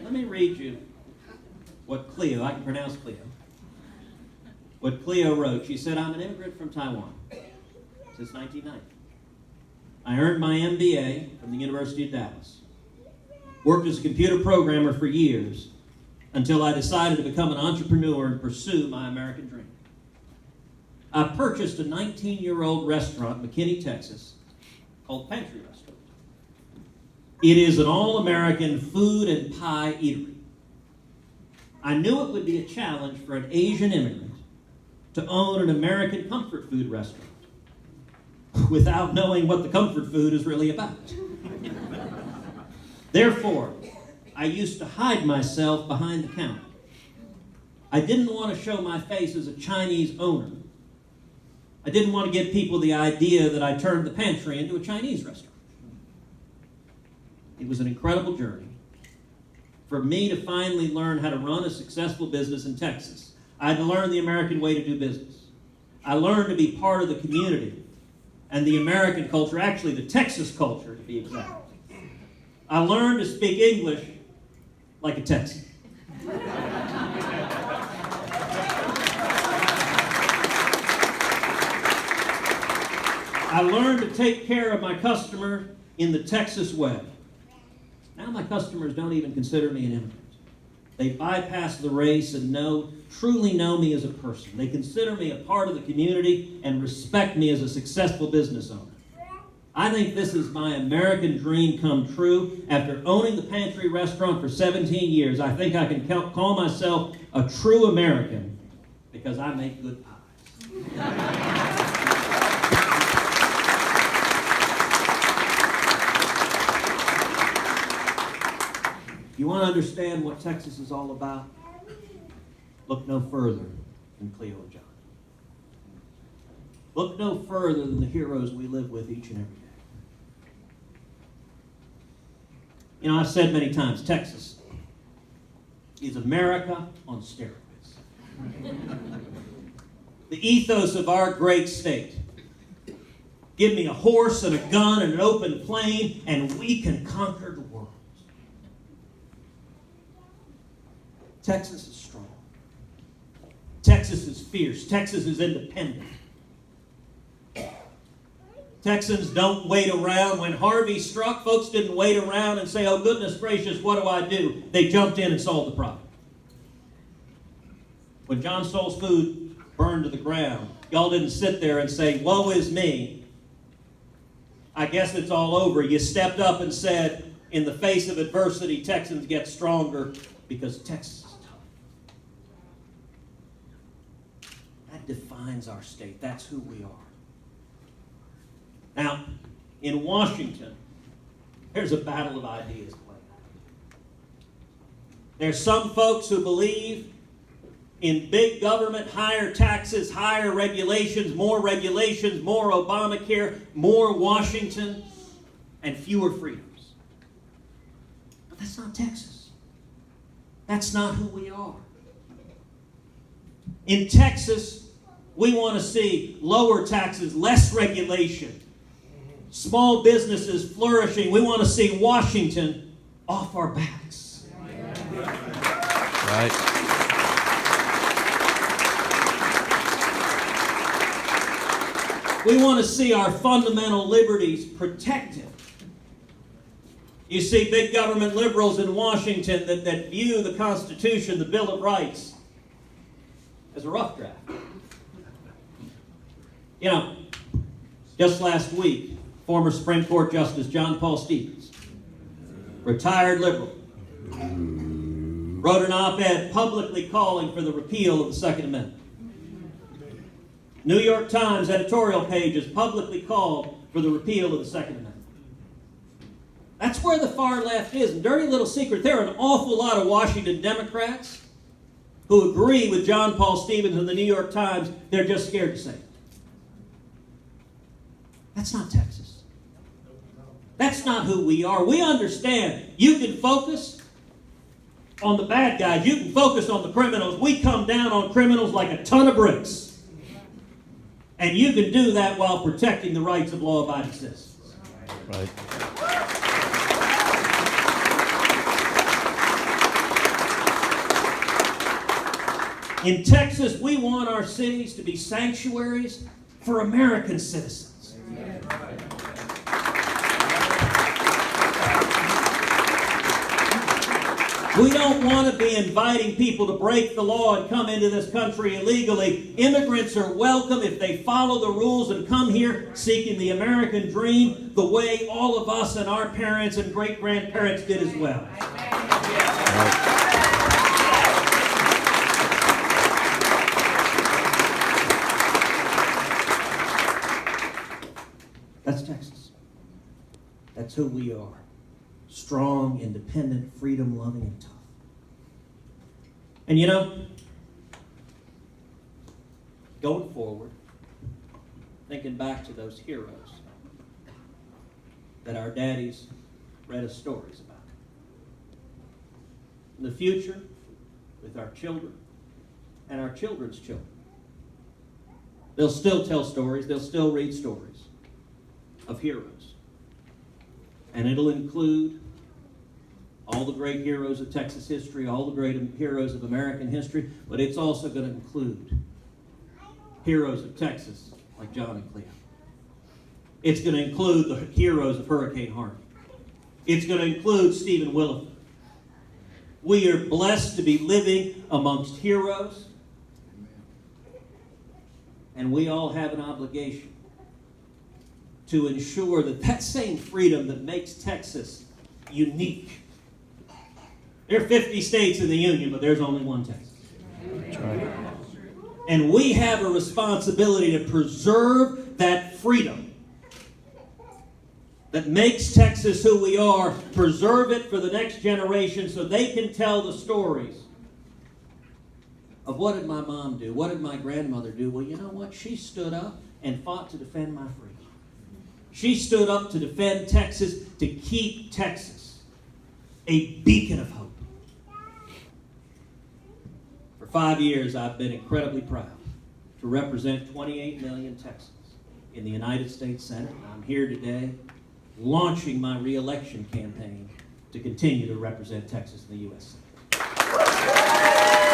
Let me read you what Cleo, I can pronounce Cleo, what Cleo wrote. She said, I'm an immigrant from Taiwan since 1990. I earned my MBA from the University of Dallas. Worked as a computer programmer for years until I decided to become an entrepreneur and pursue my American dream. I purchased a 19-year-old restaurant in McKinney, Texas, called Pantry Restaurant. It is an all-American food and pie eatery. I knew it would be a challenge for an Asian immigrant to own an American comfort food restaurant without knowing what the comfort food is really about. Therefore, I used to hide myself behind the counter. I didn't want to show my face as a Chinese owner. I didn't want to give people the idea that I turned the pantry into a Chinese restaurant. It was an incredible journey for me to finally learn how to run a successful business in Texas. I had to learn the American way to do business. I learned to be part of the community and the American culture, actually the Texas culture to be exact. I learned to speak English like a Texan. I learned to take care of my customer in the Texas way. Now my customers don't even consider me an immigrant. They bypass the race and truly know me as a person. They consider me a part of the community and respect me as a successful business owner. I think this is my American dream come true. After owning the Pantry Restaurant for 17 years, I think I can call myself a true American because I make good pies. You want to understand what Texas is all about? Look no further than Cleo and John. Look no further than the heroes we live with each and every day. You know, I've said many times, Texas is America on steroids. The ethos of our great state. Give me a horse and a gun and an open plain, and we can conquer the world. Texas is strong. Texas is fierce. Texas is independent. Texans don't wait around. When Harvey struck, folks didn't wait around and say, oh, goodness gracious, what do I do? They jumped in and solved the problem. When John Stoll's food burned to the ground, y'all didn't sit there and say, woe is me. I guess it's all over. You stepped up and said, in the face of adversity, Texans get stronger because Texas is tough. That defines our state. That's who we are. Now, in Washington, there's a battle of ideas playing out. There's some folks who believe in big government, higher taxes, higher regulations, more Obamacare, more Washington, and fewer freedoms. But that's not Texas. That's not who we are. In Texas, we want to see lower taxes, less regulation, small businesses flourishing. We want to see Washington off our backs. Right. We want to see our fundamental liberties protected. You see big government liberals in Washington that view the Constitution, the Bill of Rights, as a rough draft. You know, just last week, former Supreme Court Justice John Paul Stevens, retired liberal, wrote an op-ed publicly calling for the repeal of the Second Amendment. New York Times editorial pages publicly called for the repeal of the Second Amendment. That's where the far left is. And dirty little secret, there are an awful lot of Washington Democrats who agree with John Paul Stevens and the New York Times. They're just scared to say it. That's not Texas. That's not who we are. We understand you can focus on the bad guys. You can focus on the criminals. We come down on criminals like a ton of bricks. And you can do that while protecting the rights of law-abiding citizens. Right. In Texas, we want our cities to be sanctuaries for American citizens. We don't want to be inviting people to break the law and come into this country illegally. Immigrants are welcome if they follow the rules and come here seeking the American dream the way all of us and our parents and great-grandparents did as well. That's Texas. That's who we are. Strong, independent, freedom-loving, and tough. And you know, going forward, thinking back to those heroes that our daddies read us stories about. In the future, with our children and our children's children, they'll still tell stories, they'll still read stories of heroes. And it'll include all the great heroes of Texas history, all the great heroes of American history, but it's also going to include heroes of Texas like John and Cleo. It's going to include the heroes of Hurricane Harvey. It's going to include Stephen Williford. We are blessed to be living amongst heroes, and we all have an obligation to ensure that that same freedom that makes Texas unique. There are 50 states in the Union, but there's only one Texas. That's right. And we have a responsibility to preserve that freedom that makes Texas who we are, preserve it for the next generation so they can tell the stories of what did my mom do, what did my grandmother do. Well, you know what? She stood up and fought to defend my freedom. She stood up to defend Texas, to keep Texas a beacon of hope. For 5 years, I've been incredibly proud to represent 28 million Texans in the United States Senate. I'm here today launching my re-election campaign to continue to represent Texas in the U.S. Senate.